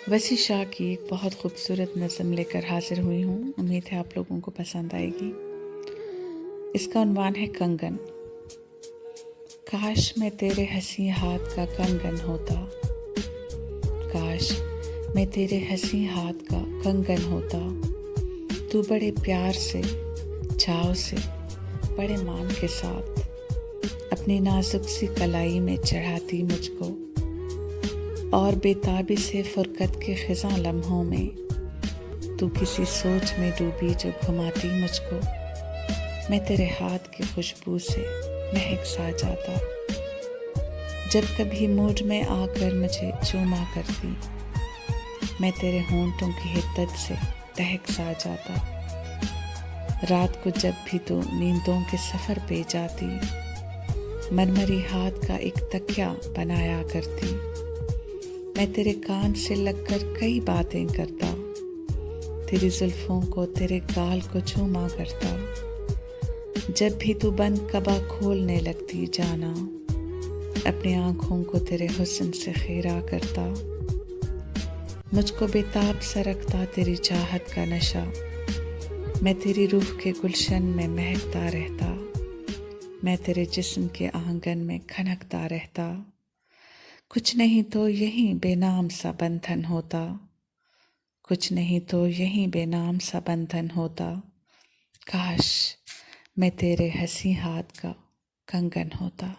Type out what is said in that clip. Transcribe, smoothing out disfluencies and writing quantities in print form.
वसी शाह की एक बहुत खूबसूरत नज़म लेकर हाजिर हुई हूँ। उम्मीद है आप लोगों को पसंद आएगी। इसका उन्वान है कंगन। काश मैं तेरे हंसी हाथ का कंगन होता, काश मैं तेरे हंसी हाथ का कंगन होता। तू बड़े प्यार से, चाव से, बड़े मान के साथ अपनी नाजुक सी कलाई में चढ़ाती मुझको, और बेताबी से फुरकत के खिज़ां लम्हों में तू किसी सोच में डूबी जो घुमाती मुझको। मैं तेरे हाथ की खुशबू से महक सा जाता, जब कभी मूड में आकर मुझे चूमा करती। मैं तेरे होंठों की हिद्दत से दहक सा जाता, रात को जब भी तू नींदों के सफ़र पे जाती। मरमरी हाथ का एक तकिया बनाया करती। मैं तेरे कान से लगकर कई बातें करता, तेरी जुल्फों को, तेरे गाल को चूमा करता। जब भी तू बंद कबा खोलने लगती जाना, अपनी आँखों को तेरे हुस्न से खेरा करता। मुझको बेताब सा रखता तेरी चाहत का नशा, मैं तेरी रूह के गुलशन में महकता रहता। मैं तेरे जिस्म के आंगन में खनकता रहता। कुछ नहीं तो यही बेनाम सा बंधन होता, कुछ नहीं तो यही बेनाम सा बंधन होता। काश मैं तेरे हंसी हाथ का कंगन होता।